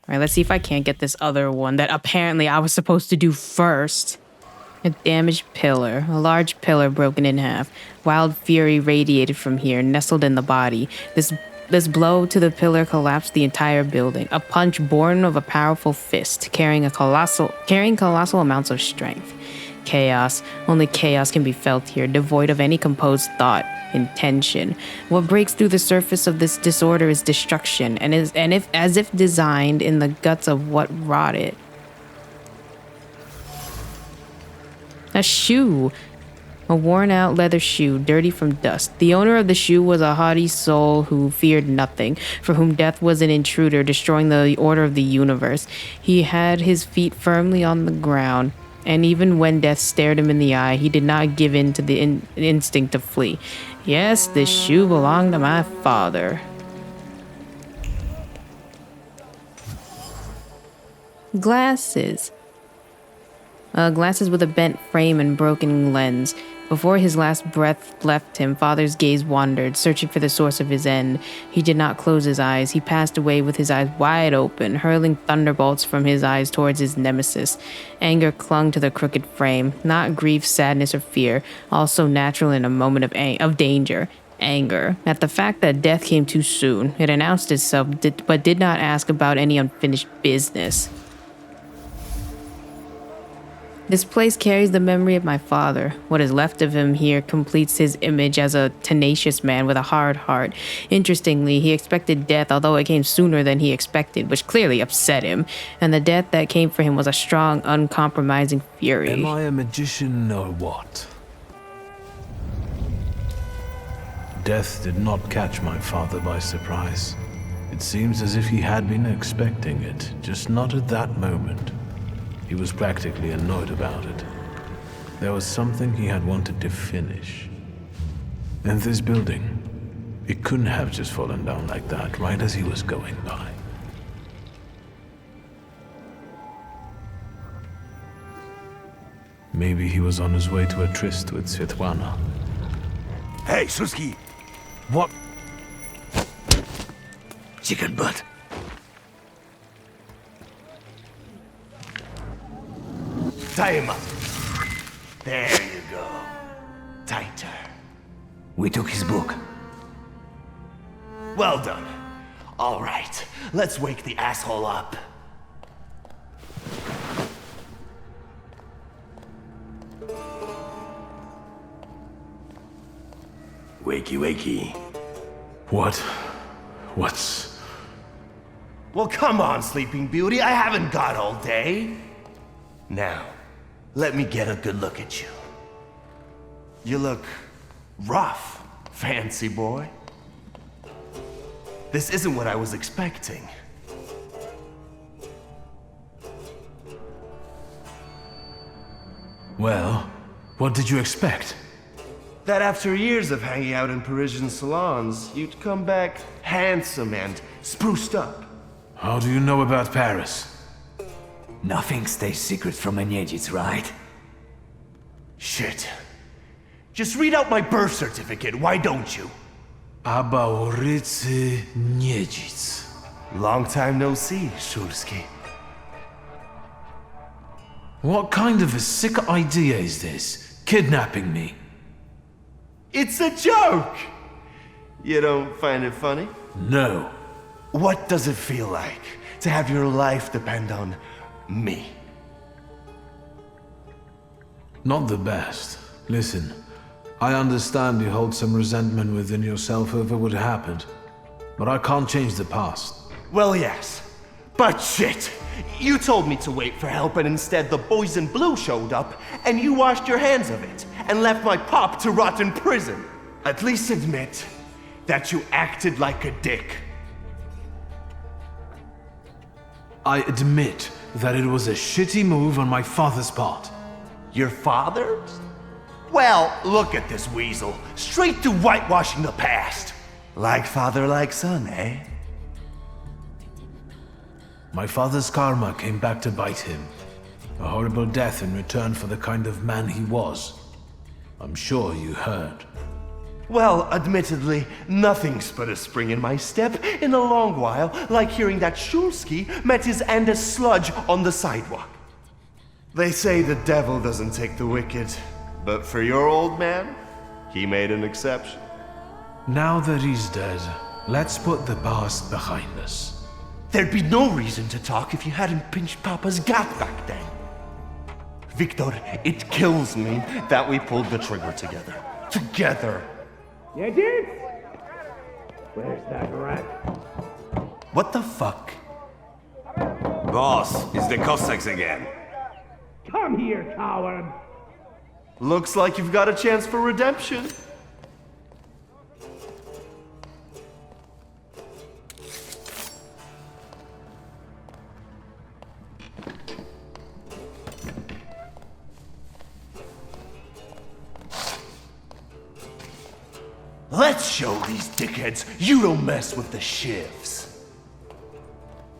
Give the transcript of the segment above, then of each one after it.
Alright, let's see if I can't get this other one that apparently I was supposed to do first. A damaged pillar. A large pillar broken in half. Wild fury radiated from here, nestled in the body. This blow to the pillar collapsed the entire building. A punch born of a powerful fist, carrying colossal amounts of strength. Chaos. Only chaos can be felt here, devoid of any composed thought, intention. What breaks through the surface of this disorder is destruction, as if designed in the guts of what wrought it. A shoe. A worn-out leather shoe, dirty from dust. The owner of the shoe was a haughty soul who feared nothing, for whom death was an intruder, destroying the order of the universe. He had his feet firmly on the ground, and even when death stared him in the eye, he did not give in to the instinct to flee. Yes, this shoe belonged to my father. Glasses. Glasses with a bent frame and broken lens. Before his last breath left him, Father's gaze wandered, searching for the source of his end. He did not close his eyes. He passed away with his eyes wide open, hurling thunderbolts from his eyes towards his nemesis. Anger clung to the crooked frame, not grief, sadness, or fear, also natural in a moment of danger. Anger at the fact that death came too soon. It announced itself, but did not ask about any unfinished business. This place carries the memory of my father. What is left of him here completes his image as a tenacious man with a hard heart. Interestingly, he expected death, although it came sooner than he expected, which clearly upset him. And the death that came for him was a strong, uncompromising fury. Am I a magician or what? Death did not catch my father by surprise. It seems as if he had been expecting it, just not at that moment. He was practically annoyed about it. There was something he had wanted to finish. And this building, it couldn't have just fallen down like that, right as he was going by. Maybe he was on his way to a tryst with Svetlana. Hey, Suski! What? Chicken butt. Tie him up. There you go. Tighter. We took his book. Well done. All right, let's wake the asshole up. Wakey, wakey. What's... Well, come on, Sleeping Beauty. I haven't got all day. Now, let me get a good look at you. You look rough, fancy boy. This isn't what I was expecting. Well, what did you expect? That after years of hanging out in Parisian salons, you'd come back handsome and spruced up. How do you know about Paris? Nothing stays secret from a Niedzic, right? Shit. Just read out my birth certificate, why don't you? Abauricy Niedzic. Long time no see, Shulsky. What kind of a sick idea is this? Kidnapping me? It's a joke! You don't find it funny? No. What does it feel like to have your life depend on me? Not the best. Listen, I understand you hold some resentment within yourself over what happened, but I can't change the past. Well, yes. But shit! You told me to wait for help and instead the boys in blue showed up and you washed your hands of it and left my pop to rot in prison. At least admit that you acted like a dick. I admit that it was a shitty move on my father's part. Your father's? Well, look at this weasel. Straight to whitewashing the past. Like father, like son, eh? My father's karma came back to bite him. A horrible death in return for the kind of man he was. I'm sure you heard. Well, admittedly, nothing's put a spring in my step in a long while, like hearing that Shulsky met his end as sludge on the sidewalk. They say the devil doesn't take the wicked, but for your old man, he made an exception. Now that he's dead, let's put the past behind us. There'd be no reason to talk if you hadn't pinched Papa's gut back then. Victor, it kills me that we pulled the trigger together. Together. You did? Where's that rat? What the fuck? Boss, it's the Cossacks again. Come here, coward! Looks like you've got a chance for redemption. Let's show these dickheads you don't mess with the shivs.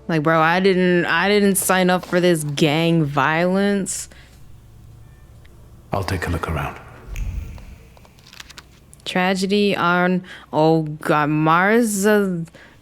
Like, bro, I didn't sign up for this gang violence. I'll take a look around. Tragedy on, oh god,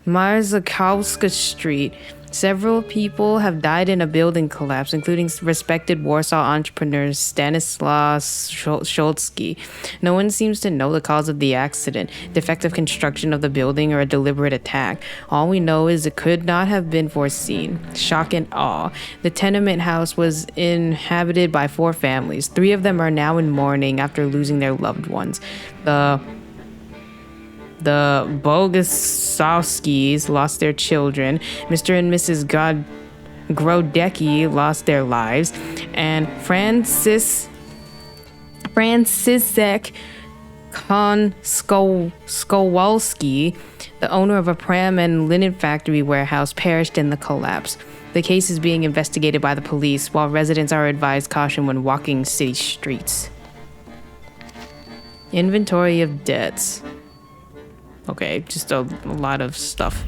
Marzakowska Street. Several people have died in a building collapse, including respected Warsaw entrepreneur Stanislaw Szulski. No one seems to know the cause of the accident, defective construction of the building, or a deliberate attack. All we know is it could not have been foreseen. Shock and awe. The tenement house was inhabited by 4 families. 3 of them are now in mourning after losing their loved ones. The Bogusowskis lost their children. Mr. and Mrs. Grodecki lost their lives. And Francisek Skowalski, the owner of a pram and linen factory warehouse, perished in the collapse. The case is being investigated by the police, while residents are advised caution when walking city streets. Inventory of debts. Okay, just a lot of stuff.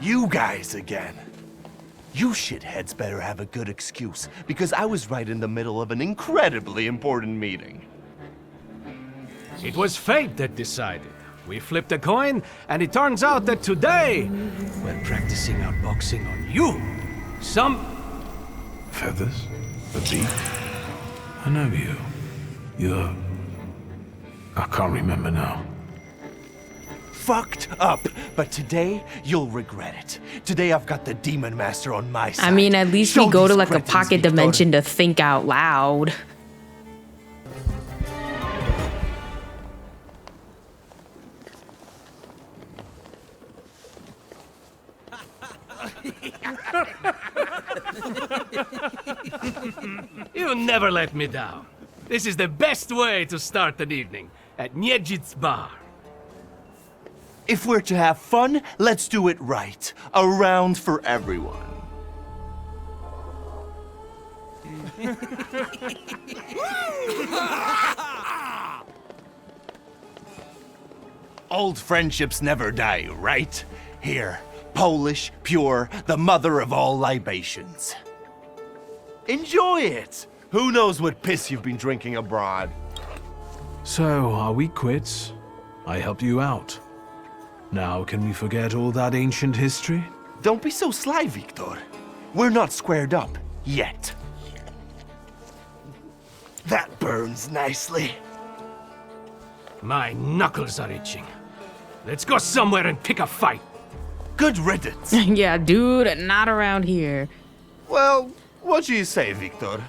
You guys again. You shitheads better have a good excuse, because I was right in the middle of an incredibly important meeting. It was fate that decided. We flipped a coin, and it turns out that today, we're practicing our boxing on you. Feathers? A beak? I know you. You're... I can't remember now. Fucked up, but today you'll regret it. Today I've got the Demon Master on my side. I mean, at least Show we go to these like a cretins, pocket Victor. dimension to think out loud. You never let me down. This is the best way to start an evening, at Niedzic's bar. If we're to have fun, let's do it right. A round for everyone. Old friendships never die, right? Here, Polish, pure, the mother of all libations. Enjoy it! Who knows what piss you've been drinking abroad? So, are we quits? I helped you out. Now, can we forget all that ancient history? Don't be so sly, Victor. We're not squared up, yet. That burns nicely. My knuckles are itching. Let's go somewhere and pick a fight. Good riddance. Yeah, dude, not around here. Well, what do you say, Victor?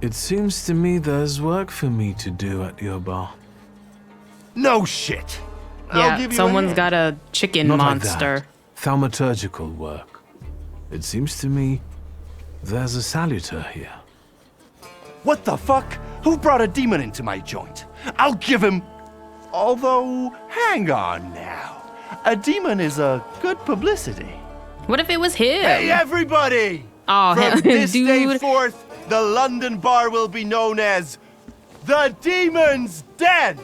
It seems to me there's work for me to do at your bar. No shit. I'll Yeah, give you someone's a got a chicken Not monster. like that. Thaumaturgical work. It seems to me there's a saluter here. What the fuck? Who brought a demon into my joint? I'll give him... Although, hang on now. A demon is a good publicity. What if it was him? Hey, everybody! Oh, From hell, this day dude. forth, the London bar will be known as the Demon's Den.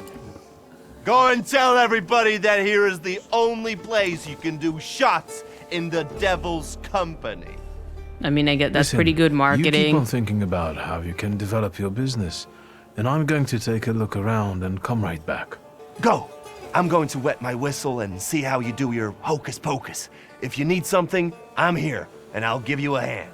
Go and tell everybody that here is the only place you can do shots in the devil's company. I mean, I get that's Listen, pretty good You keep marketing. on thinking about how you can develop your business, and I'm going to take a look around and come right back. Go! I'm going to wet my whistle and see how you do your hocus pocus. If you need something, I'm here, and I'll give you a hand.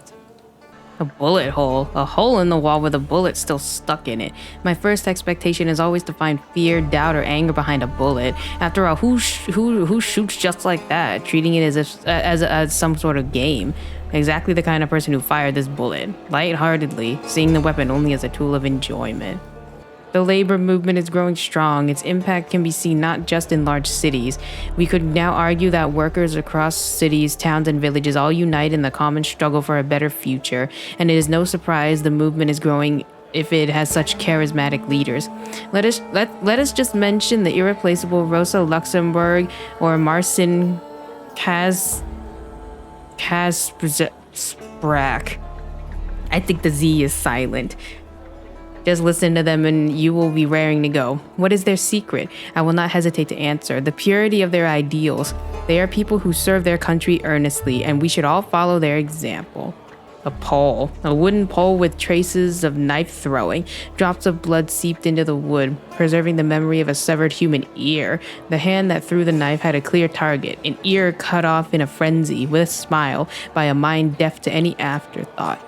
A bullet hole. A hole in the wall with a bullet still stuck in it. My first expectation is always to find fear, doubt, or anger behind a bullet. After all, who shoots just like that, treating it as if as some sort of game? Exactly the kind of person who fired this bullet, lightheartedly, seeing the weapon only as a tool of enjoyment. The labor movement is growing strong. Its impact can be seen not just in large cities. We could now argue that workers across cities, towns, and villages all unite in the common struggle for a better future, and it is no surprise the movement is growing if it has such charismatic leaders. Let us just mention the irreplaceable Rosa Luxemburg or Marcin Kazbrak. I think the Z is silent. Just listen to them and you will be raring to go. What is their secret? I will not hesitate to answer. The purity of their ideals. They are people who serve their country earnestly, and we should all follow their example. A pole. A wooden pole with traces of knife throwing. Drops of blood seeped into the wood, preserving the memory of a severed human ear. The hand that threw the knife had a clear target. An ear cut off in a frenzy, with a smile, by a mind deaf to any afterthought.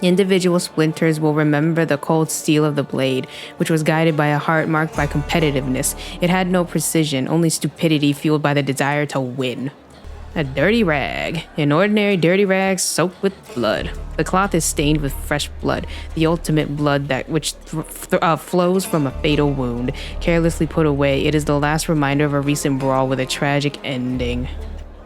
Individual splinters will remember the cold steel of the blade, which was guided by a heart marked by competitiveness. It had no precision, only stupidity fueled by the desire to win. A dirty rag. An ordinary dirty rag soaked with blood. The cloth is stained with fresh blood, the ultimate blood that which flows from a fatal wound. Carelessly put away, it is the last reminder of a recent brawl with a tragic ending.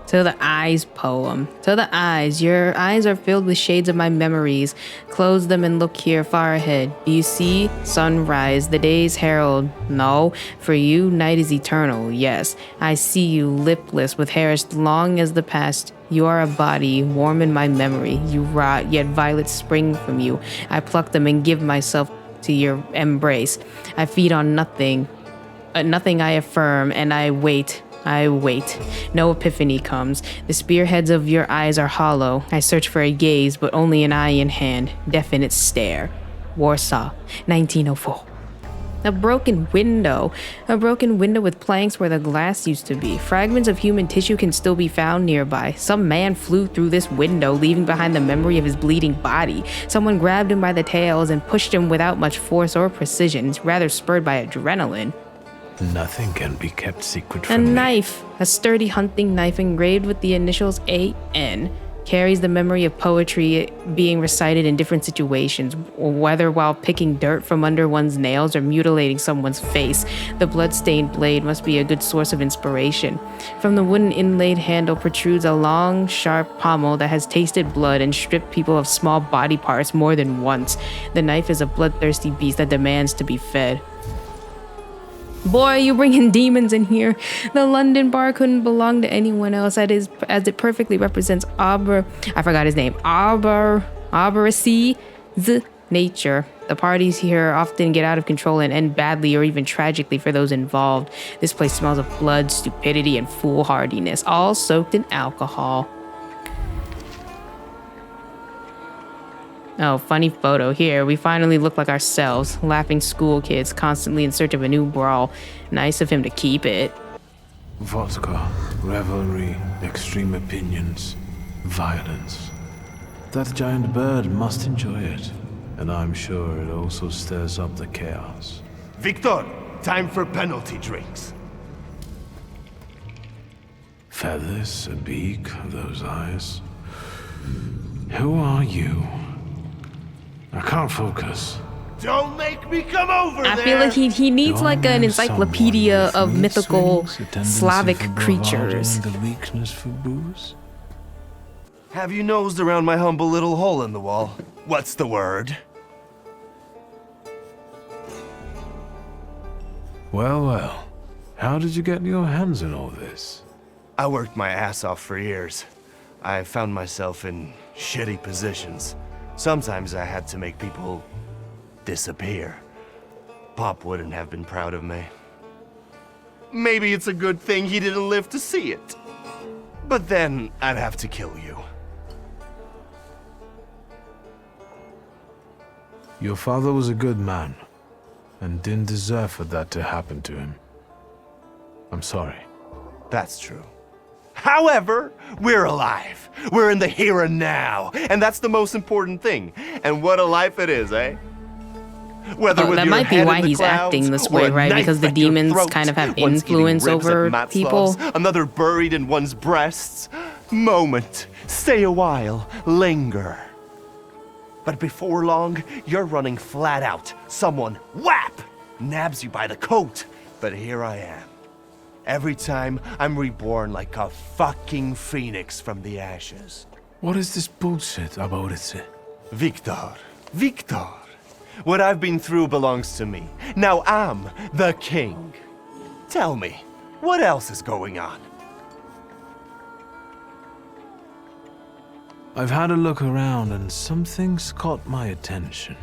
To the eyes poem. To the eyes. Your eyes are filled with shades of my memories. Close them and look here far ahead. Do you see? Sunrise, the day's herald. No. For you, night is eternal. Yes. I see you, lipless, with hair as long as the past. You are a body, warm in my memory. You rot, yet violets spring from you. I pluck them and give myself to your embrace. I feed on nothing. Nothing I affirm, and I wait. I wait. No epiphany comes. The spearheads of your eyes are hollow. I search for a gaze, but only an eye in hand. Definite stare. Warsaw, 1904. A broken window. A broken window with planks where the glass used to be. Fragments of human tissue can still be found nearby. Some man flew through this window, leaving behind the memory of his bleeding body. Someone grabbed him by the tails and pushed him without much force or precision, rather spurred by adrenaline. Nothing can be kept secret A from me. knife, a sturdy hunting knife engraved with the initials A.N., carries the memory of poetry being recited in different situations, whether while picking dirt from under one's nails or mutilating someone's face. The blood-stained blade must be a good source of inspiration. From the wooden inlaid handle protrudes a long, sharp pommel that has tasted blood and stripped people of small body parts more than once. The knife is a bloodthirsty beast that demands to be fed. Boy, you bringing demons in here. The London bar couldn't belong to anyone else, as it perfectly represents Arborice's nature. The parties here often get out of control and end badly or even tragically for those involved. This place smells of blood, stupidity, and foolhardiness, all soaked in alcohol. Oh, funny photo here. We finally look like ourselves, laughing school kids, constantly in search of a new brawl. Nice of him to keep it. Vodka, revelry, extreme opinions, violence. That giant bird must enjoy it, and I'm sure it also stirs up the chaos. Victor, time for penalty drinks. Feathers, a beak, those eyes. Who are you? I can't focus. Don't make me come over there! I feel like he needs like an encyclopedia of mythical Slavic creatures. And a weakness for booze? Have you nosed around my humble little hole in the wall? What's the word? Well, well. How did you get your hands in all this? I worked my ass off for years. I found myself in shitty positions. Sometimes I had to make people disappear. Pop wouldn't have been proud of me. Maybe it's a good thing he didn't live to see it. But then I'd have to kill you. Your father was a good man, and didn't deserve for that to happen to him. I'm sorry. That's true. However, we're alive. We're in the here and now, and that's the most important thing. And what a life it is, eh? Whether with that your might be head why in the he's clouds, acting this or way, a right? knife Because the at your demons throat, kind of have one's eating influence ribs at over Matzlov's, people. another buried in one's breasts. Moment. Stay a while. Linger. But before long, you're running flat out. Someone, whap, nabs you by the coat. But here I am. Every time I'm reborn like a fucking phoenix from the ashes. What is this bullshit about it? Victor. Victor. What I've been through belongs to me. Now I'm the king. Tell me, what else is going on? I've had a look around and some things caught my attention.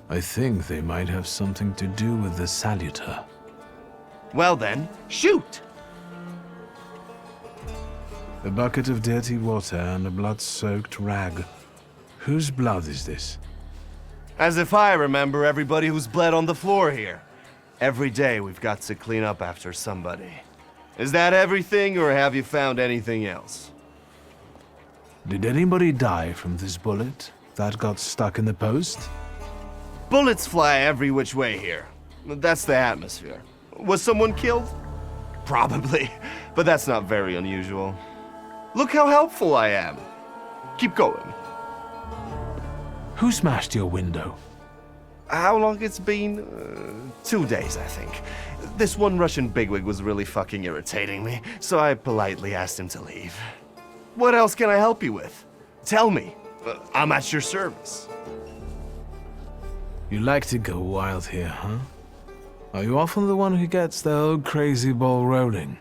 I think they might have something to do with the Saluter. Well then, shoot! A bucket of dirty water and a blood-soaked rag. Whose blood is this? As if I remember everybody who's bled on the floor here. Every day we've got to clean up after somebody. Is that everything, or have you found anything else? Did anybody die from this bullet that got stuck in the post? Bullets fly every which way here. That's the atmosphere. Was someone killed? Probably, but that's not very unusual. Look how helpful I am. Keep going. Who smashed your window? How long it's been? 2 days, I think. This one Russian bigwig was really fucking irritating me, so I politely asked him to leave. What else can I help you with? Tell me. I'm at your service. You like to go wild here, huh? Are you often the one who gets the whole crazy ball rolling?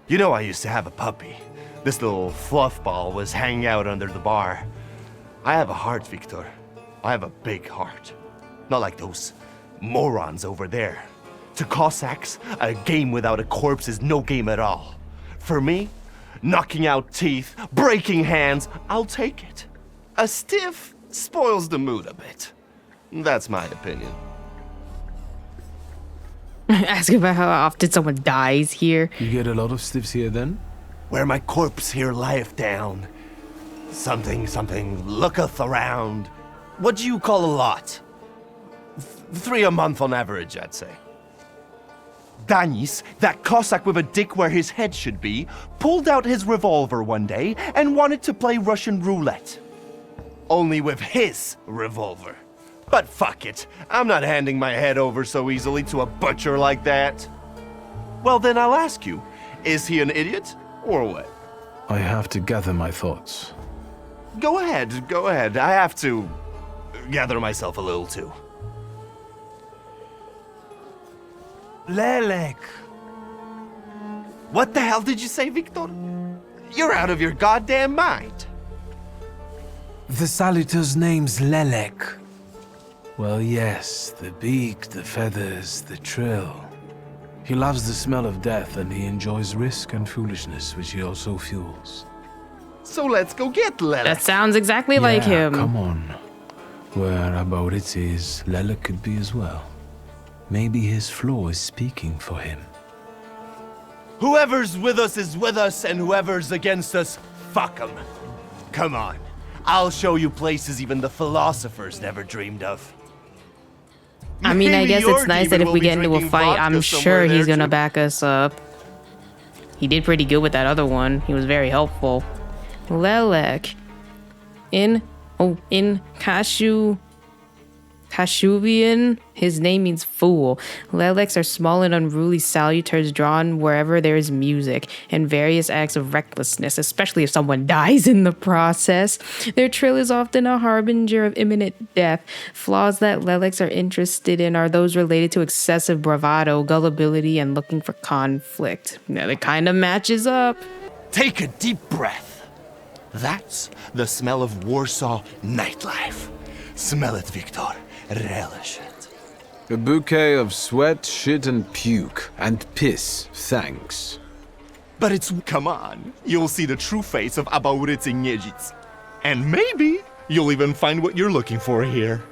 You know I used to have a puppy. This little fluff ball was hanging out under the bar. I have a heart, Victor. I have a big heart. Not like those morons over there. To Cossacks, a game without a corpse is no game at all. For me, knocking out teeth, breaking hands, I'll take it. A stiff spoils the mood a bit. That's my opinion. Ask about how often someone dies here. You get a lot of stiffs here then? Where my corpse here lieth down. Something looketh around. What do you call a lot? 3 a month on average, I'd say. Danis, that Cossack with a dick where his head should be, pulled out his revolver one day and wanted to play Russian roulette. Only with his revolver. But fuck it, I'm not handing my head over so easily to a butcher like that. Well then I'll ask you, is he an idiot, or what? I have to gather my thoughts. Go ahead, I have to gather myself a little too. Lelek. What the hell did you say, Victor? You're out of your goddamn mind. The Saluter's name's Lelek. Well, yes, the beak, the feathers, the trill. He loves the smell of death and he enjoys risk and foolishness, which he also fuels. So let's go get Lelek. That sounds exactly like him. Come on. Where about it is, Lelek could be as well. Maybe his flaw is speaking for him. Whoever's with us is with us, and whoever's against us, fuck 'em. Come on. I'll show you places even the philosophers never dreamed of. I mean, I Maybe guess your it's nice that demon if will we be get into a drinking fight, vodka I'm somewhere sure he's there, gonna too. back us up. He did pretty good with that other one. He was very helpful. Lelek. In Kashubian, his name means fool. Leleks are small and unruly saluters drawn wherever there is music and various acts of recklessness, especially if someone dies in the process. Their trill is often a harbinger of imminent death. Flaws that Leleks are interested in are those related to excessive bravado, gullibility, and looking for conflict. Now, it kind of matches up. Take a deep breath. That's the smell of Warsaw nightlife. Smell it, Victor. Relish it. A bouquet of sweat, shit, and puke. And piss, thanks. But it's... Come on, you'll see the true face of Abaurycy Niedzic. And maybe you'll even find what you're looking for here.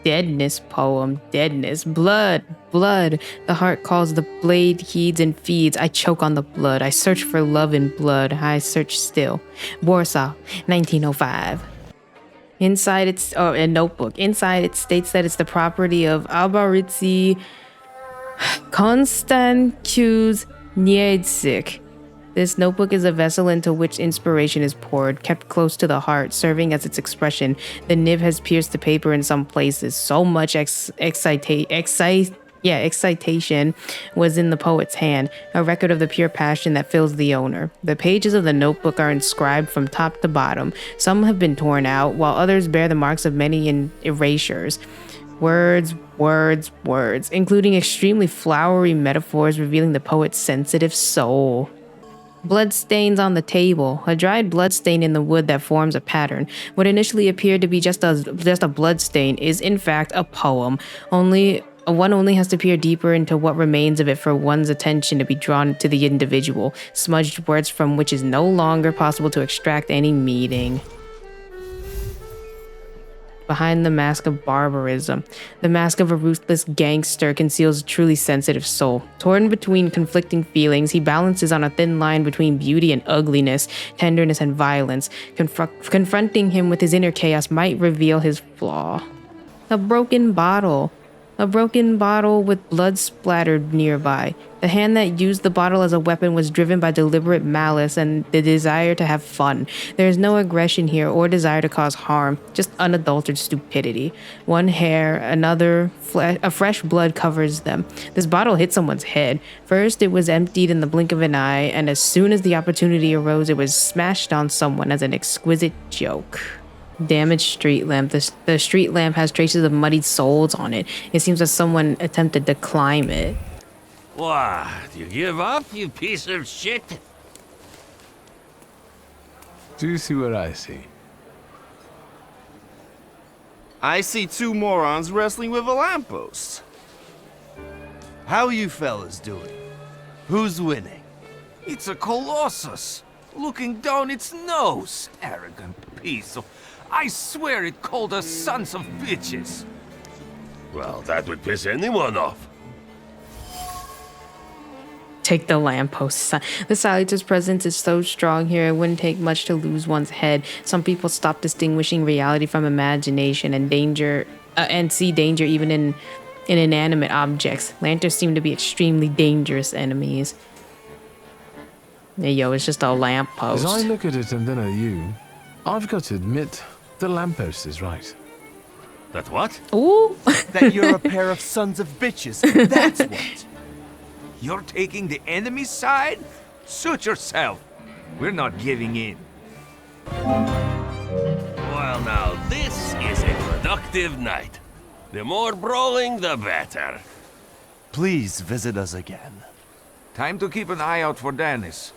Deadness poem, deadness, blood, blood. The heart calls, the blade heeds and feeds. I choke on the blood. I search for love in blood. I search still. Warsaw, 1905. Inside its, a notebook. Inside it states that it's the property of Abaurycy Konstantius Niedzic. This notebook is a vessel into which inspiration is poured, kept close to the heart, serving as its expression. The nib has pierced the paper in some places. So much excitation was in the poet's hand, a record of the pure passion that fills the owner. The pages of the notebook are inscribed from top to bottom. Some have been torn out, while others bear the marks of many erasures. Words, words, words, including extremely flowery metaphors revealing the poet's sensitive soul. Bloodstains on the table. A dried bloodstain in the wood that forms a pattern. What initially appeared to be just a bloodstain is in fact a poem. One only has to peer deeper into what remains of it for one's attention to be drawn to the individual, smudged words from which is no longer possible to extract any meaning. Behind the mask of barbarism, the mask of a ruthless gangster conceals a truly sensitive soul. Torn between conflicting feelings, he balances on a thin line between beauty and ugliness, tenderness and violence. Confronting him with his inner chaos might reveal his flaw. A broken bottle with blood splattered nearby. The hand that used the bottle as a weapon was driven by deliberate malice and the desire to have fun. There is no aggression here or desire to cause harm, just unadulterated stupidity. One hair, a fresh blood covers them. This bottle hit someone's head. First, it was emptied in the blink of an eye, and as soon as the opportunity arose, it was smashed on someone as an exquisite joke. Damaged street lamp. The street lamp has traces of muddied soles on it. It seems that someone attempted to climb it. What? You give up, you piece of shit? Do you see what I see? I see two morons wrestling with a lamppost. How you fellas doing? Who's winning? It's a colossus, looking down its nose. Arrogant piece of... I swear it called us sons of bitches. Well, that would piss anyone off. Take the lamppost. The silencer's presence is so strong here, it wouldn't take much to lose one's head. Some people stop distinguishing reality from imagination and see danger even in inanimate objects. Lanterns seem to be extremely dangerous enemies. Hey, yo, it's just a lamppost. As I look at it and then at you, I've got to admit, the lamppost is right. That what? Ooh. That you're a pair of sons of bitches. That's what. You're taking the enemy's side? Suit yourself. We're not giving in. Well, now, this is a productive night. The more brawling, the better. Please visit us again. Time to keep an eye out for Dennis.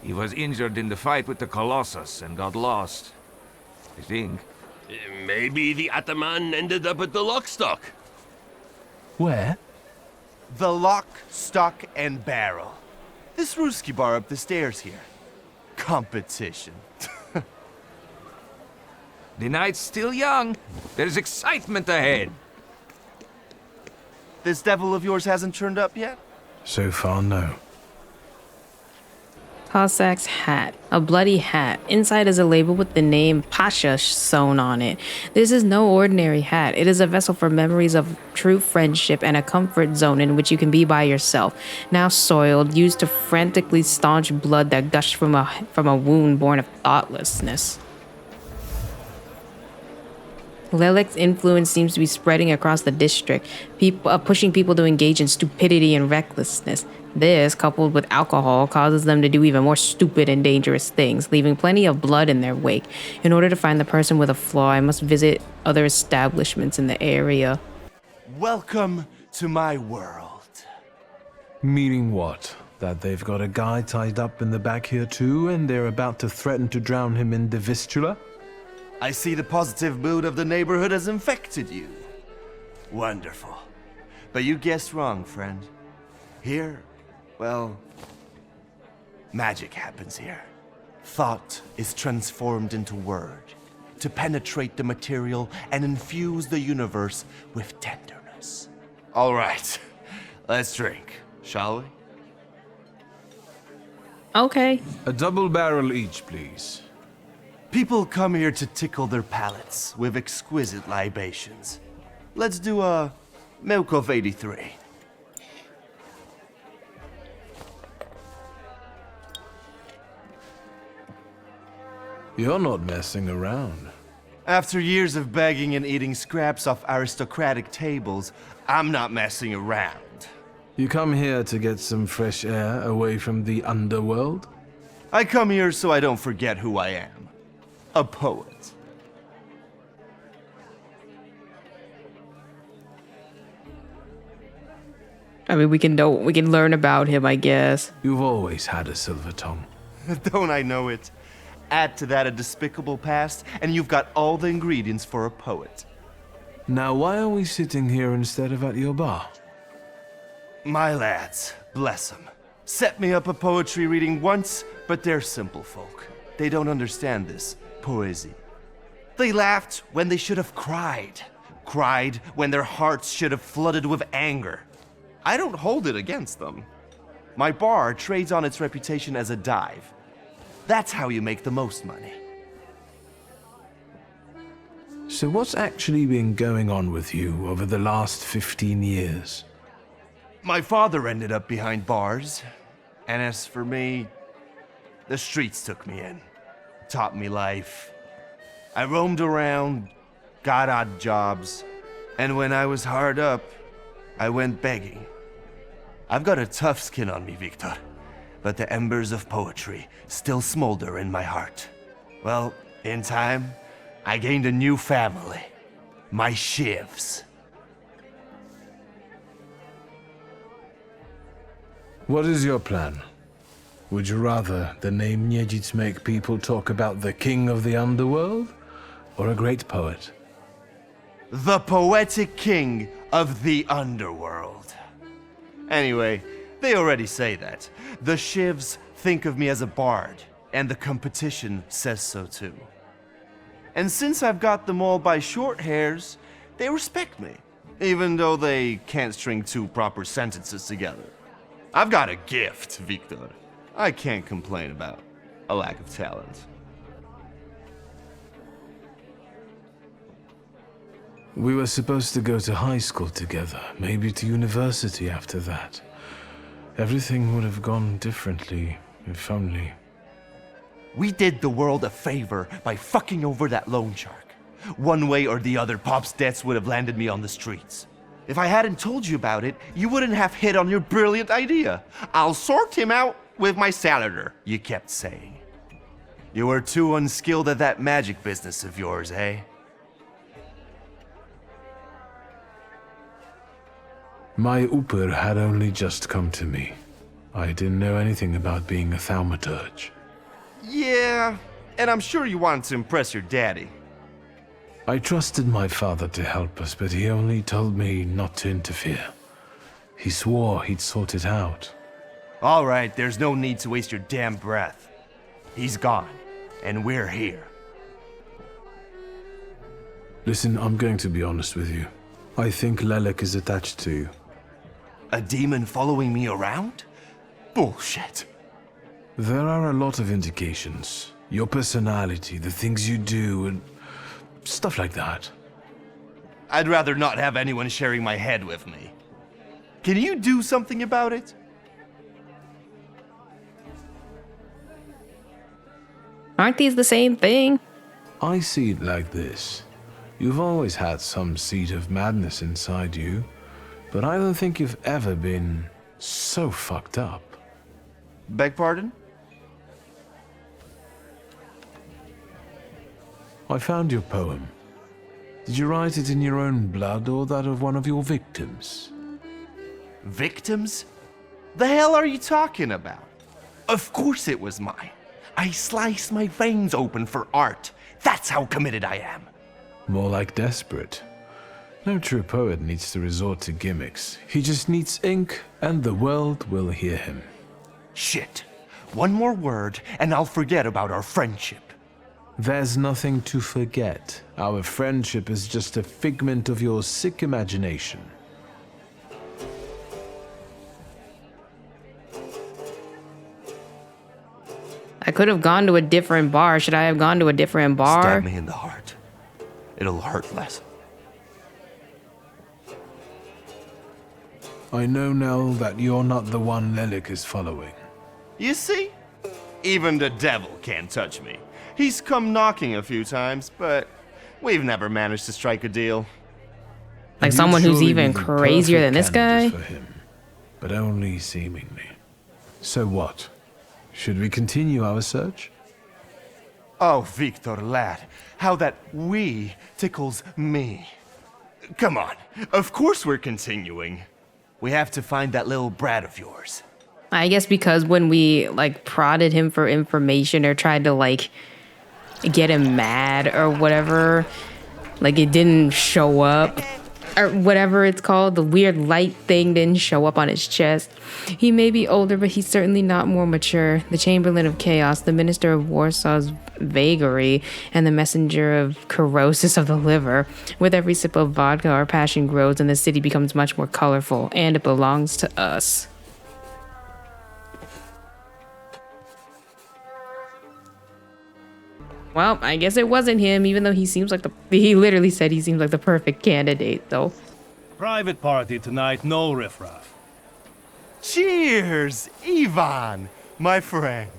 He was injured in the fight with the Colossus and got lost. I think. Maybe the Ataman ended up at the Lockstock. Where? The Lock, Stock, and Barrel. This Ruski bar up the stairs here. Competition. The night's still young. There's excitement ahead. This devil of yours hasn't turned up yet? So far, no. Cossack's hat. A bloody hat. Inside is a label with the name Pasha sewn on it. This is no ordinary hat. It is a vessel for memories of true friendship and a comfort zone in which you can be by yourself. Now soiled, used to frantically staunch blood that gushed from a wound born of thoughtlessness. Lelek's influence seems to be spreading across the district, pushing people to engage in stupidity and recklessness. This, coupled with alcohol, causes them to do even more stupid and dangerous things, leaving plenty of blood in their wake. In order to find the person with a flaw, I must visit other establishments in the area. Welcome to my world. Meaning what? That they've got a guy tied up in the back here too, and they're about to threaten to drown him in the Vistula? I see the positive mood of the neighborhood has infected you. Wonderful. But you guessed wrong, friend. Here, well, Magic happens here. Thought is transformed into word to penetrate the material and infuse the universe with tenderness. All right, let's drink, shall we? Okay. A double barrel each, please. People come here to tickle their palates with exquisite libations. Let's do a Milk of 83. You're not messing around. After years of begging and eating scraps off aristocratic tables, I'm not messing around. You come here to get some fresh air away from the underworld? I come here so I don't forget who I am. A poet. I mean, we can learn about him, I guess. You've always had a silver tongue. Don't I know it? Add to that a despicable past, and you've got all the ingredients for a poet. Now, why are we sitting here instead of at your bar? My lads, bless them, set me up a poetry reading once, but they're simple folk. They don't understand this poesy. They laughed when they should have cried. Cried when their hearts should have flooded with anger. I don't hold it against them. My bar trades on its reputation as a dive. That's how you make the most money. So what's actually been going on with you over the last 15 years? My father ended up behind bars, and as for me, the streets took me in, taught me life. I roamed around, got odd jobs, and when I was hard up, I went begging. I've got a tough skin on me, Victor, but the embers of poetry still smolder in my heart. Well, in time, I gained a new family, my shivs. What is your plan? Would you rather the name Niedzits make people talk about the king of the underworld, or a great poet? The poetic king of the underworld. Anyway, they already say that. The shivs think of me as a bard, and the competition says so too. And since I've got them all by short hairs, they respect me, even though they can't string two proper sentences together. I've got a gift, Victor. I can't complain about a lack of talent. We were supposed to go to high school together, maybe to university after that. Everything would have gone differently, if only. We did the world a favor by fucking over that loan shark. One way or the other, Pop's debts would have landed me on the streets. If I hadn't told you about it, you wouldn't have hit on your brilliant idea. I'll sort him out with my salader, you kept saying. You were too unskilled at that magic business of yours, eh? My Uper had only just come to me. I didn't know anything about being a Thaumaturge. Yeah, and I'm sure you wanted to impress your daddy. I trusted my father to help us, but he only told me not to interfere. He swore he'd sort it out. All right, there's no need to waste your damn breath. He's gone, and we're here. Listen, I'm going to be honest with you. I think Lelek is attached to you. A demon following me around? Bullshit. There are a lot of indications. Your personality, the things you do, and stuff like that. I'd rather not have anyone sharing my head with me. Can you do something about it? Aren't these the same thing? I see it like this. You've always had some seed of madness inside you, but I don't think you've ever been so fucked up. Beg pardon? I found your poem. Did you write it in your own blood or that of one of your victims? Victims? The hell are you talking about? Of course it was mine. I sliced my veins open for art. That's how committed I am. More like desperate. No true poet needs to resort to gimmicks. He just needs ink, and the world will hear him. Shit. One more word, and I'll forget about our friendship. There's nothing to forget. Our friendship is just a figment of your sick imagination. I could have gone to a different bar. Should I have gone to a different bar? Stab me in the heart. It'll hurt less. I know now that you're not the one Lelik is following. You see? Even the devil can't touch me. He's come knocking a few times, but we've never managed to strike a deal. Like You'd someone who's surely even be the crazier than perfect this guy? candidate for him, but only seemingly. So what? Should we continue our search? Oh, Victor, lad, how that we tickles me. Come on, of course we're continuing. We have to find that little brat of yours. I guess because when we like prodded him for information or tried to like get him mad or whatever, like it didn't show up or whatever it's called, the weird light thing didn't show up on his chest. He may be older, but he's certainly not more mature. The Chamberlain of Chaos, the Minister of Warsaw's vagary, and the Messenger of Corrosis of the Liver. With every sip of vodka, our passion grows and the city becomes much more colorful, and it belongs to us. Well, I guess it wasn't him, even though he literally said he seems like the perfect candidate, though. Private party tonight, no riffraff. Cheers, Ivan, my friend.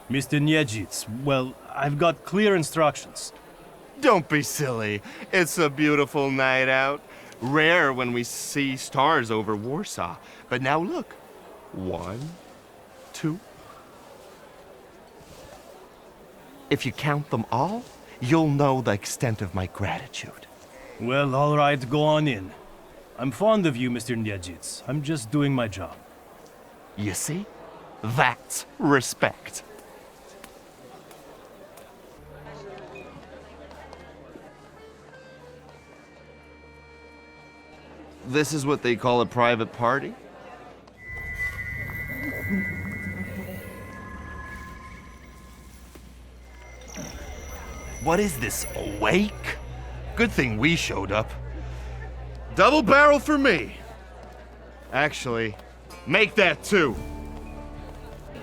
Mr. Niedzits, well, I've got clear instructions. Don't be silly. It's a beautiful night out. Rare when we see stars over Warsaw. But now look. 1, 2. If you count them all, you'll know the extent of my gratitude. Well, all right, go on in. I'm fond of you, Mr. Niedzits. I'm just doing my job. You see? That's respect. This is what they call a private party? What is this, a wake? Good thing we showed up. Double barrel for me. Actually, make that 2.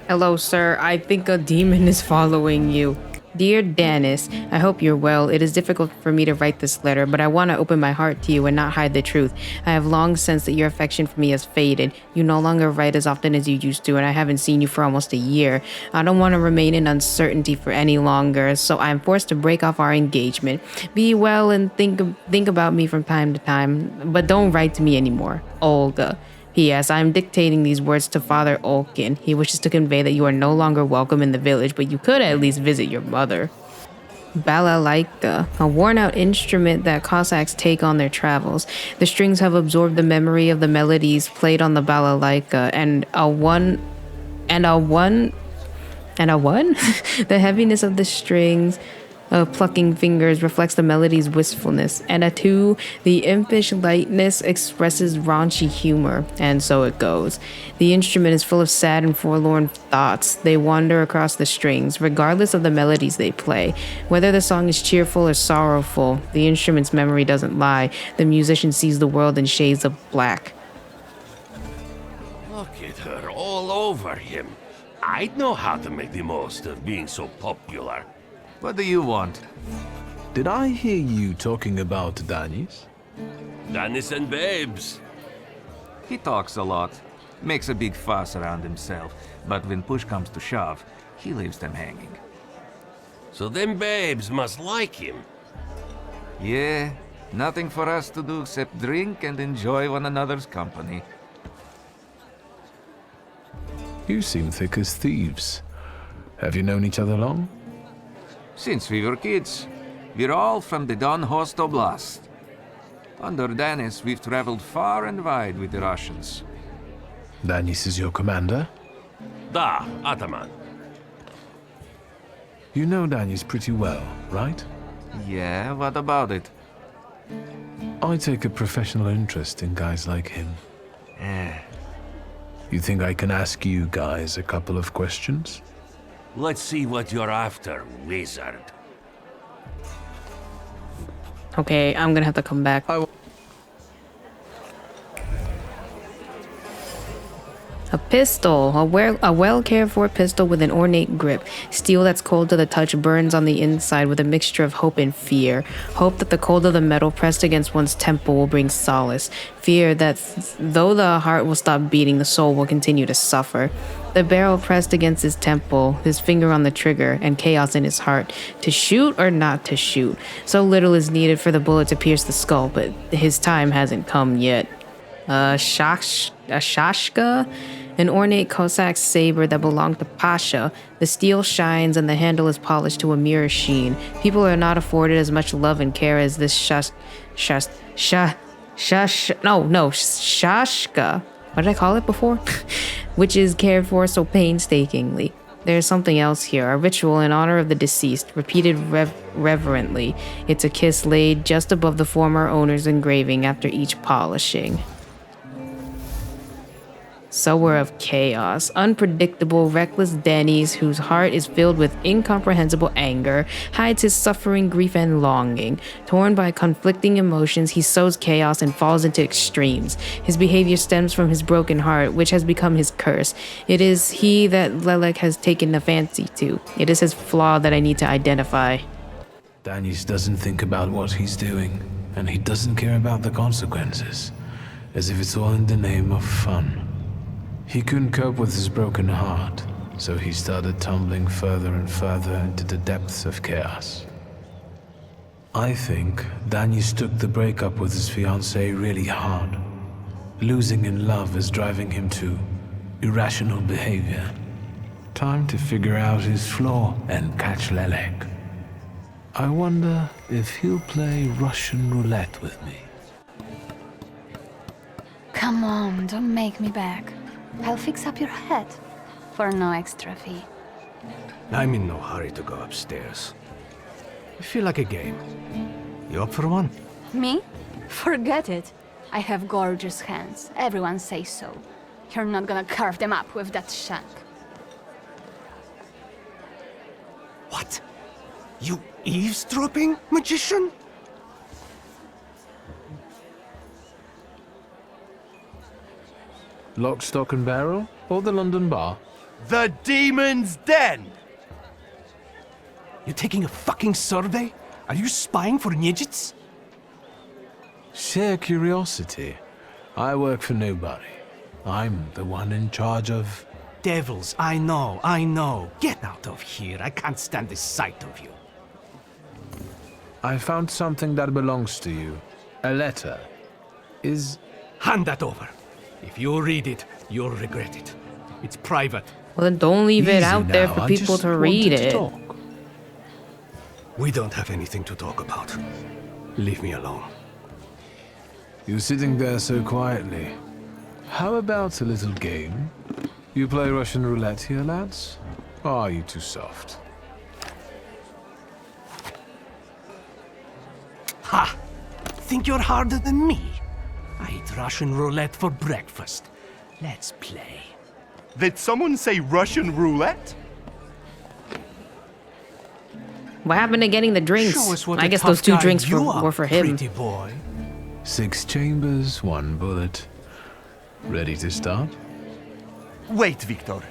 Hello, sir. I think a demon is following you. Dear Danis, I hope you're well. It is difficult for me to write this letter, but I want to open my heart to you and not hide the truth. I have long sensed that your affection for me has faded. You no longer write as often as you used to, and I haven't seen you for almost a year. I don't want to remain in uncertainty for any longer, so I'm forced to break off our engagement. Be well and think about me from time to time, but don't write to me anymore. Olga. P.S. I am dictating these words to Father Olkin. He wishes to convey that you are no longer welcome in the village, but you could at least visit your mother. Balalaika, a worn-out instrument that Cossacks take on their travels. The strings have absorbed the memory of the melodies played on the balalaika, and a one? The heaviness of the strings plucking fingers reflects the melody's wistfulness, and a 2, the impish lightness expresses raunchy humor, and so it goes. The instrument is full of sad and forlorn thoughts. They wander across the strings, regardless of the melodies they play. Whether the song is cheerful or sorrowful, the instrument's memory doesn't lie. The musician sees the world in shades of black. Look at her all over him. I'd know how to make the most of being so popular. What do you want? Did I hear you talking about Danis? Dennis and babes. He talks a lot, makes a big fuss around himself, but when push comes to shove, he leaves them hanging. So them babes must like him. Yeah, nothing for us to do except drink and enjoy one another's company. You seem thick as thieves. Have you known each other long? Since we were kids, we're all from the Don Host Oblast. Under Danis, we've traveled far and wide with the Russians. Danis is your commander? Da, Ataman. You know Danis pretty well, right? Yeah, what about it? I take a professional interest in guys like him. You think I can ask you guys a couple of questions? Let's see what you're after, wizard. Okay, I'm gonna have to come back. A pistol, a well cared for pistol with an ornate grip. Steel that's cold to the touch burns on the inside with a mixture of hope and fear. Hope that the cold of the metal pressed against one's temple will bring solace. Fear that though the heart will stop beating, the soul will continue to suffer. The barrel pressed against his temple, his finger on the trigger, and chaos in his heart. To shoot or not to shoot? So little is needed for the bullet to pierce the skull, but his time hasn't come yet. A shashka? An ornate Cossack saber that belonged to Pasha. The steel shines and the handle is polished to a mirror sheen. People are not afforded as much love and care as this shashka. What did I call it before? Which is cared for so painstakingly. There's something else here, a ritual in honor of the deceased, repeated reverently. It's a kiss laid just above the former owner's engraving after each polishing. Sower of chaos, unpredictable, reckless Denny's whose heart is filled with incomprehensible anger, hides his suffering, grief, and longing. Torn by conflicting emotions, he sows chaos and falls into extremes. His behavior stems from his broken heart, which has become his curse. It is he that Lelek has taken a fancy to. It is his flaw that I need to identify. Danius doesn't think about what he's doing, and he doesn't care about the consequences, as if it's all in the name of fun. He couldn't cope with his broken heart, so he started tumbling further and further into the depths of chaos. I think Danius took the breakup with his fiancée really hard. Losing in love is driving him to irrational behavior. Time to figure out his flaw and catch Lelek. I wonder if he'll play Russian roulette with me. Come on, don't make me beg. I'll fix up your head for no extra fee. I'm in no hurry to go upstairs. I feel like a game. You up for one? Me? Forget it. I have gorgeous hands. Everyone says so. You're not gonna carve them up with that shank. What? You eavesdropping, magician? Lock, stock, and barrel? Or the London bar? The Demon's Den! You taking a fucking survey? Are you spying for Nijits? Sheer curiosity. I work for nobody. I'm the one in charge of... Devils, I know. Get out of here. I can't stand the sight of you. I found something that belongs to you. A letter. Hand that over. If you read it, you'll regret it. It's private. Well, then don't leave it Easy out there now, for I people just to read wanted to it. talk. We don't have anything to talk about. Leave me alone. You're sitting there so quietly. How about a little game? You play Russian roulette here, lads? Or are you too soft? Ha! Think you're harder than me? I eat Russian roulette for breakfast. Let's play. Did someone say Russian roulette? What happened to getting the drinks? Show us what I a guess tough those two guy drinks you were are, for him. pretty boy. 6 chambers, 1 bullet. Ready to start? Wait, Victor.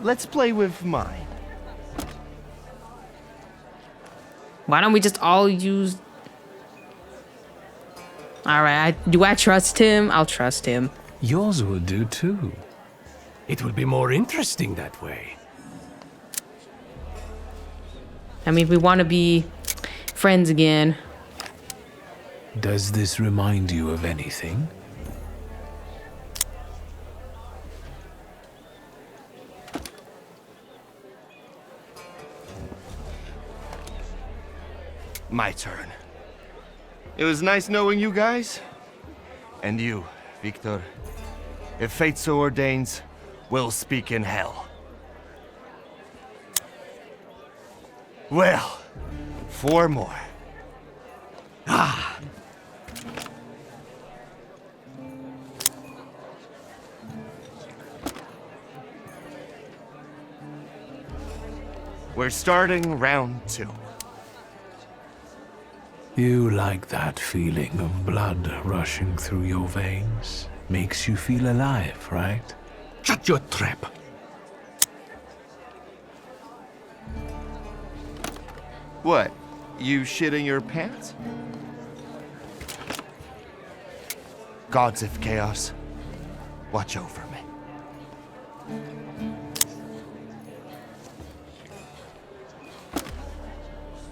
Let's play with mine. Why don't we just all use... Alright, do I trust him? I'll trust him. Yours would do too. It will be more interesting that way. I mean, if we want to be friends again. Does this remind you of anything? My turn. It was nice knowing you guys. And you, Victor. If fate so ordains, we'll speak in hell. Well, 4 more. We're starting round 2. You like that feeling of blood rushing through your veins? Makes you feel alive, right? Shut your trap. What? You shitting your pants? Gods of Chaos, watch over me.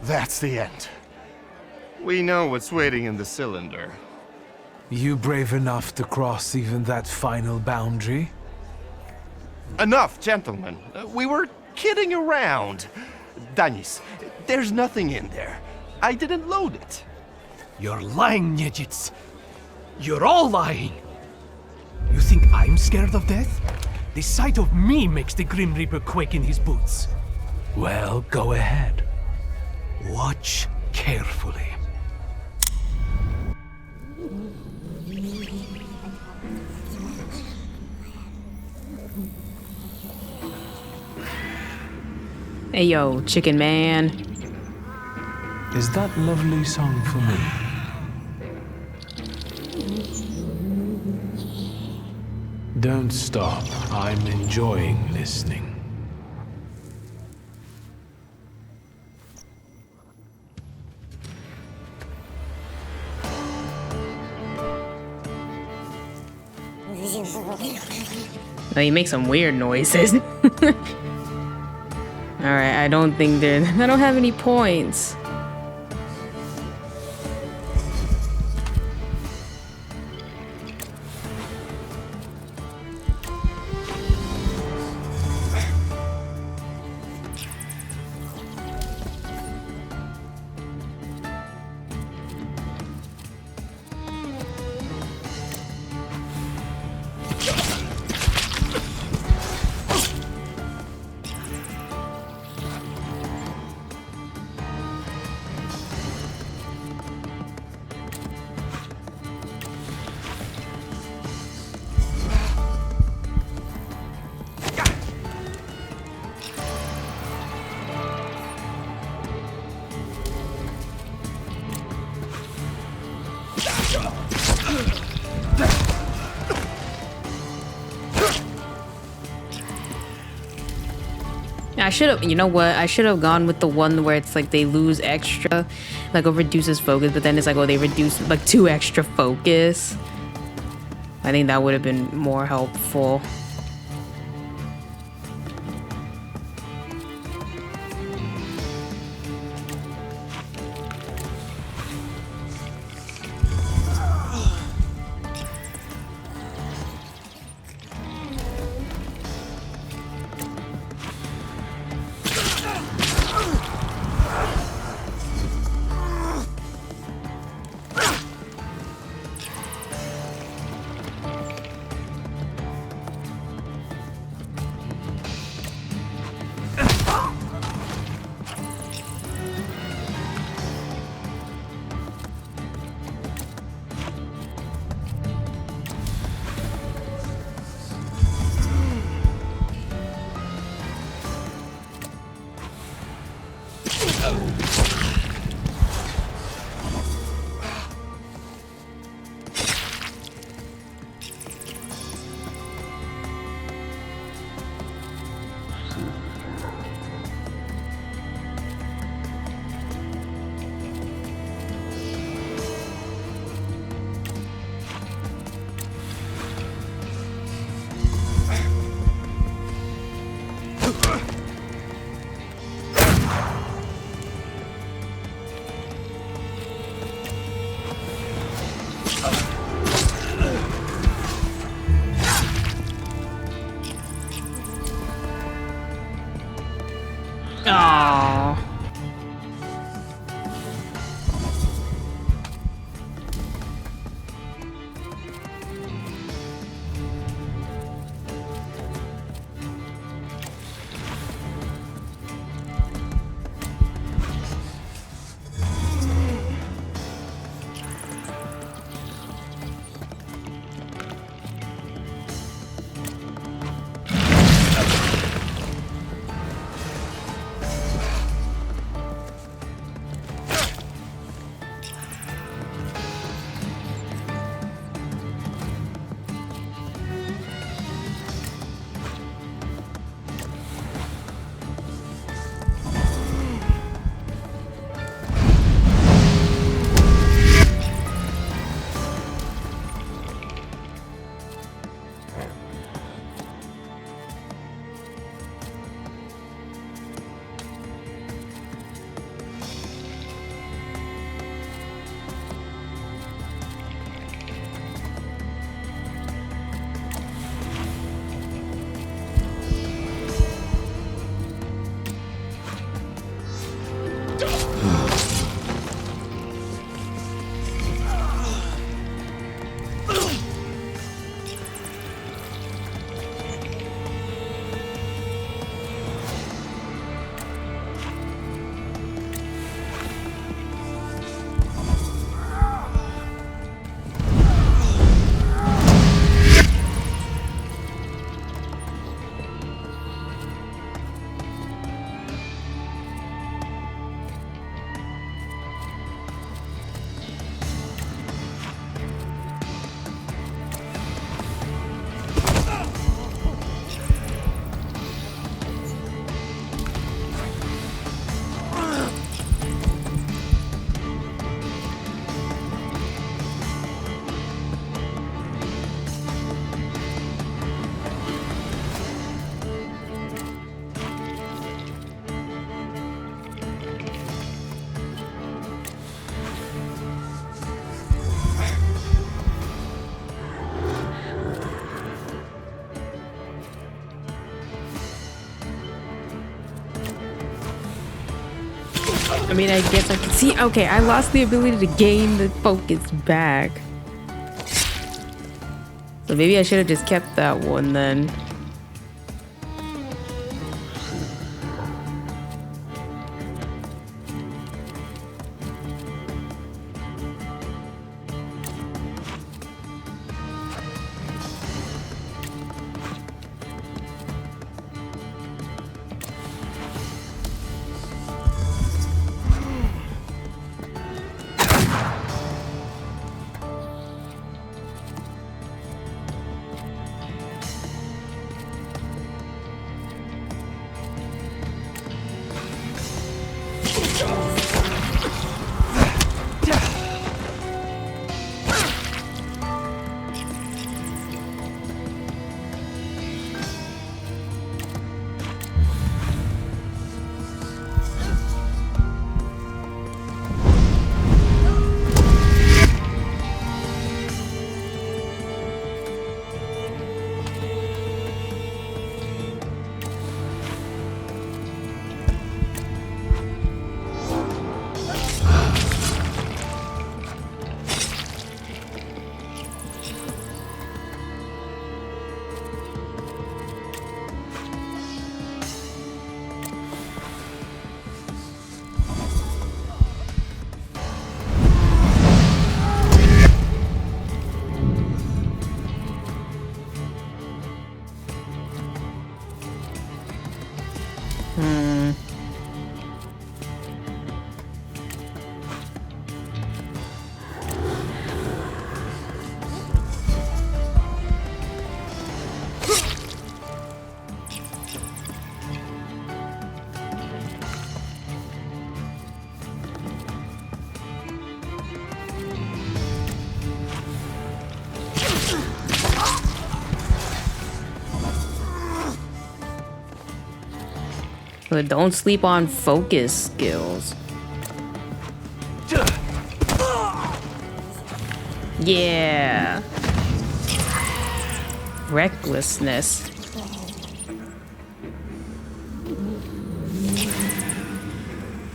That's the end. We know what's waiting in the cylinder. You brave enough to cross even that final boundary? Enough, gentlemen. We were kidding around. Danis, there's nothing in there. I didn't load it. You're lying, Niedzits. You're all lying. You think I'm scared of death? The sight of me makes the Grim Reaper quake in his boots. Well, go ahead. Watch carefully. Hey yo, chicken man. Is that lovely song for me? Don't stop. I'm enjoying listening. Oh, you make some weird noises. Alright, I don't think I don't have any points. I should have, you know what? I should have gone with the one where it's like they lose extra, like it reduces focus, but then it's like, oh, they reduce like 2 extra focus. I think that would have been more helpful. I mean, I guess I can see. Okay, I lost the ability to gain the focus back. So maybe I should have just kept that one then. But don't sleep on focus skills. Yeah. Recklessness.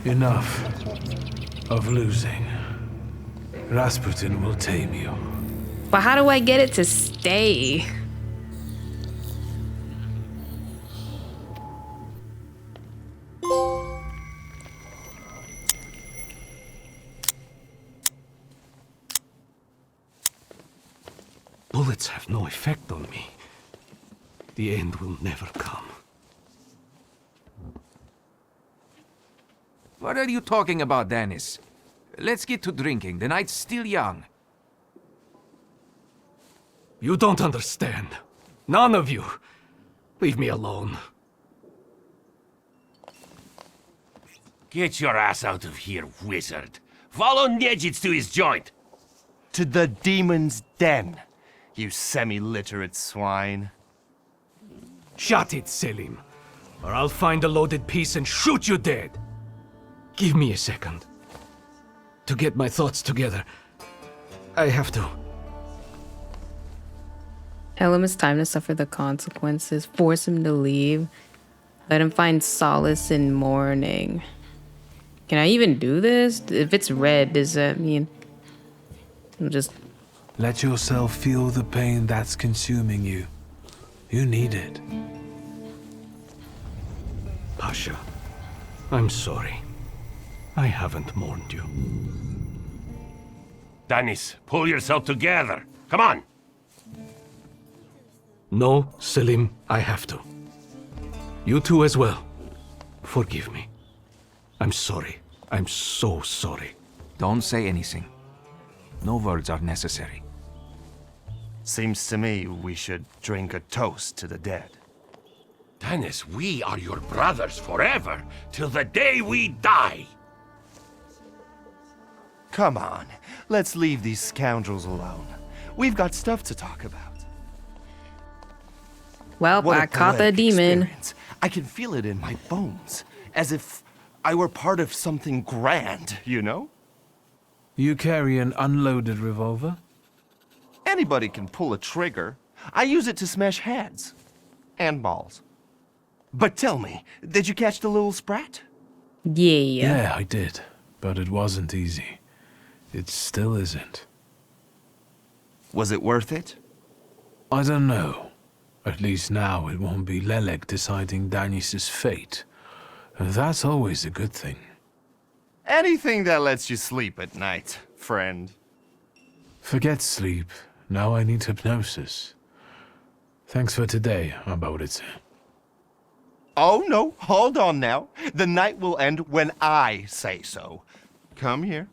Enough of losing. Rasputin will tame you. But how do I get it to stay? Bullets have no effect on me. The end will never come. What are you talking about, Dennis? Let's get to drinking. The night's still young. You don't understand. None of you. Leave me alone. Get your ass out of here, wizard. Follow Nejits to his joint. To the demon's den, you semi-literate swine. Shut it, Selim. Or I'll find a loaded piece and shoot you dead. Give me a second. To get my thoughts together. I have to. Tell him it's time to suffer the consequences. Force him to leave. Let him find solace in mourning. Can I even do this? If it's red, does that mean I'm just... Let yourself feel the pain that's consuming you. You need it. Pasha, I'm sorry. I haven't mourned you. Dennis, pull yourself together. Come on. No, Selim, I have to. You too as well. Forgive me. I'm sorry. I'm so sorry. Don't say anything. No words are necessary. Seems to me we should drink a toast to the dead. Dennis, we are your brothers forever, till the day we die. Come on, let's leave these scoundrels alone. We've got stuff to talk about. Well, What I a caught the poetic demon. experience. I can feel it in my bones, as if I were part of something grand, you know? You carry an unloaded revolver? Anybody can pull a trigger. I use it to smash heads. And balls. But tell me, did you catch the little sprat? Yeah. Yeah, I did. But it wasn't easy. It still isn't. Was it worth it? I don't know. At least now it won't be Lelek deciding Danis's fate. And that's always a good thing. Anything that lets you sleep at night, friend. Forget sleep. Now I need hypnosis. Thanks for today, Abodice. Oh no, hold on now. The night will end when I say so. Come here.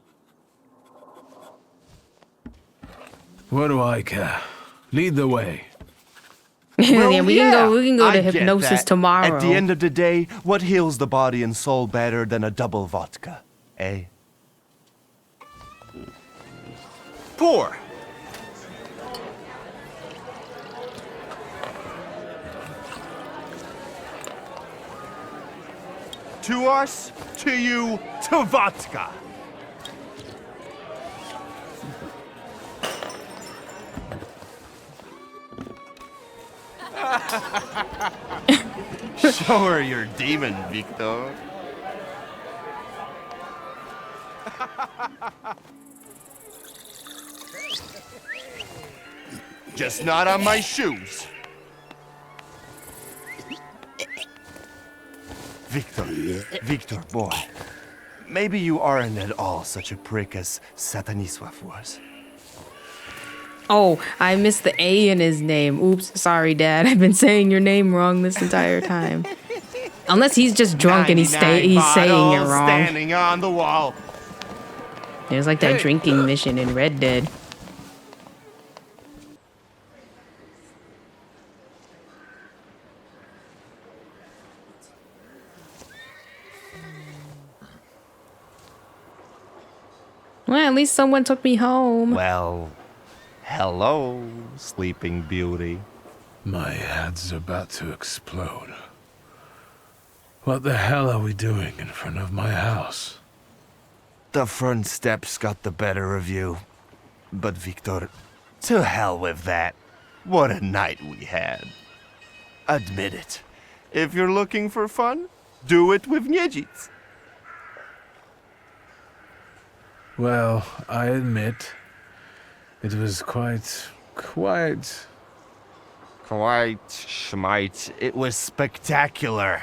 What do I care? Lead the way. Yeah, we can go I to get hypnosis that. tomorrow. At the end of the day, what heals the body and soul better than a double vodka, eh? Pour. To us, to you, to vodka. Show her your demon, Victor. Just not on my shoes. Victor, boy. Maybe you aren't at all such a prick as Sataniswaf was. Oh, I missed the A in his name. Oops, sorry, Dad. I've been saying your name wrong this entire time. Unless he's just drunk and he's saying it wrong. Standing on the wall. It was like that drinking mission in Red Dead. Well, at least someone took me home. Well, hello, Sleeping Beauty. My head's about to explode. What the hell are we doing in front of my house? The front steps got the better of you. But Victor, to hell with that. What a night we had. Admit it. If you're looking for fun, do it with Niedzic. Well, I admit, it was quite... Quite, schmite. It was spectacular.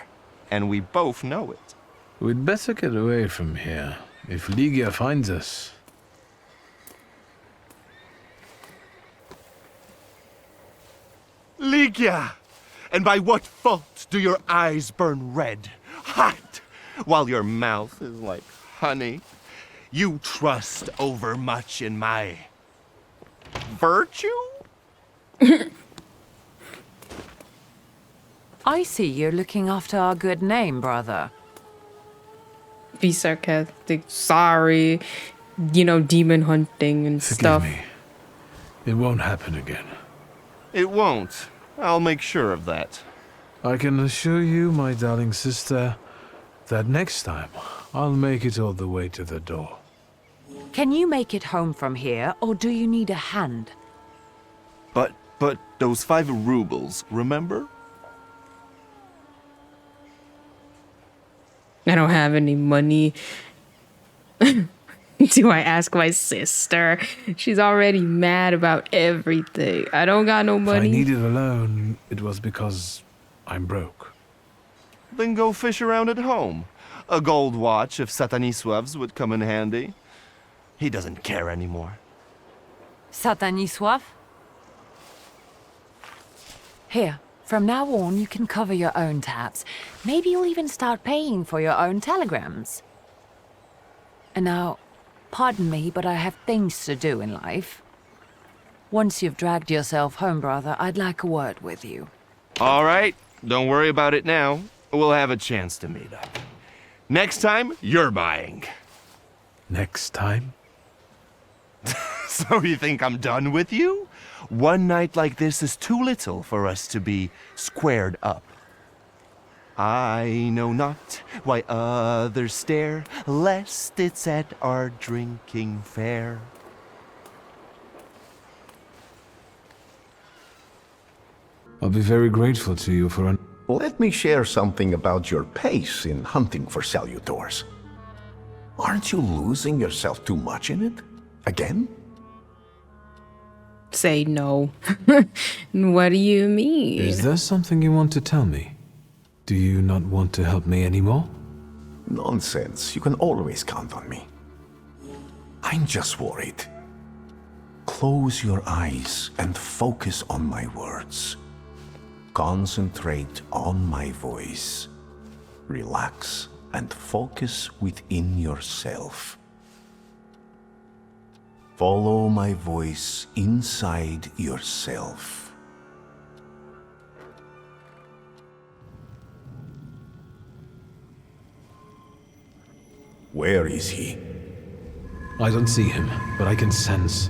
And we both know it. We'd better get away from here, if Ligia finds us. Ligia! And by what fault do your eyes burn red, hot, while your mouth is like honey? You trust overmuch in my virtue? I see you're looking after our good name, brother. Be sarcastic. Sorry. You know, demon hunting and stuff. Forgive me. It won't happen again. It won't. I'll make sure of that. I can assure you, my darling sister, that next time I'll make it all the way to the door. Can you make it home from here, or do you need a hand? But those 5 rubles, remember? I don't have any money. Do I ask my sister? She's already mad about everything. I don't got no If money. I needed a loan, it was because I'm broke. Then go fish around at home. A gold watch of Sataniswav's would come in handy. He doesn't care anymore. Satanisław? Here, from now on you can cover your own tabs. Maybe you'll even start paying for your own telegrams. And now, pardon me, but I have things to do in life. Once you've dragged yourself home, brother, I'd like a word with you. All right, don't worry about it now. We'll have a chance to meet up. Next time, you're buying. Next time? So you think I'm done with you? One night like this is too little for us to be squared up. I know not why others stare, lest it's at our drinking fair. I'll be very grateful to you for let me share something about your pace in hunting for salutors. Aren't you losing yourself too much in it? Again? Say no. What do you mean? Is there something you want to tell me? Do you not want to help me anymore? Nonsense. You can always count on me. I'm just worried. Close your eyes and focus on my words. Concentrate on my voice. Relax and focus within yourself. Follow my voice inside yourself. Where is he? I don't see him, but I can sense.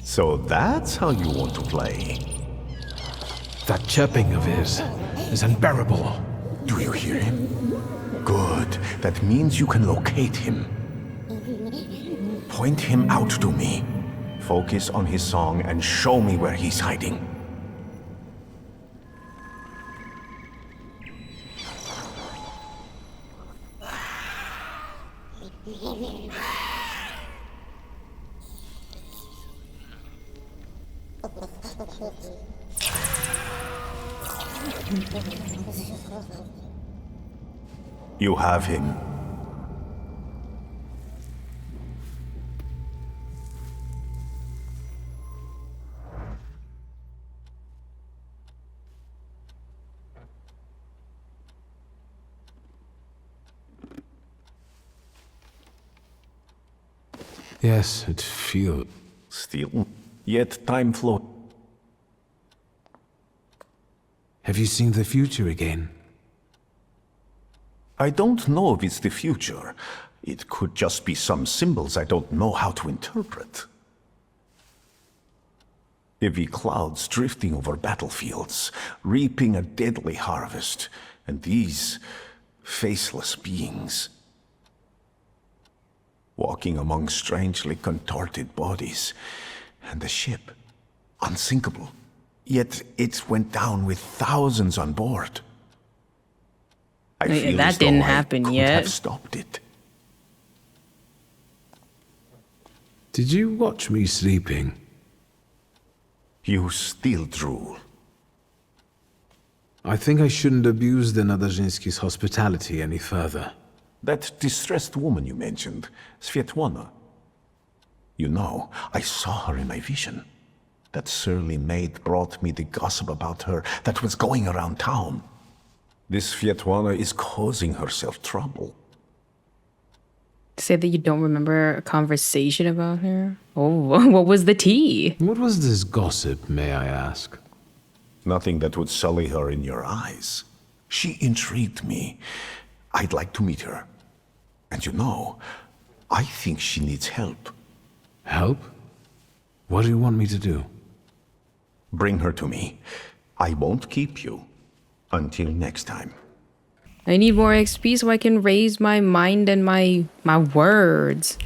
So that's how you want to play. That chirping of his is unbearable. Do you hear him? Good. That means you can locate him. Point him out to me. Focus on his song and show me where he's hiding. You have him. Yes, it feels... Still, yet time flows. Have you seen the future again? I don't know if it's the future. It could just be some symbols I don't know how to interpret. Heavy clouds drifting over battlefields, reaping a deadly harvest, and these faceless beings walking among strangely contorted bodies, and the ship, unsinkable, yet it went down with thousands on board. I feel that as though didn't I happen could yet. have stopped it. Did you watch me sleeping? You still drool. I think I shouldn't abuse the Nadrzynski's hospitality any further. That distressed woman you mentioned, Svetlana. You know, I saw her in my vision. That surly maid brought me the gossip about her that was going around town. This Svetlana is causing herself trouble. Say that you don't remember a conversation about her? Oh, what was the tea? What was this gossip, may I ask? Nothing that would sully her in your eyes. She intrigued me. I'd like to meet her. And you know, I think she needs help. Help? What do you want me to do? Bring her to me. I won't keep you. Until next time. I need more XP so I can raise my mind and my words.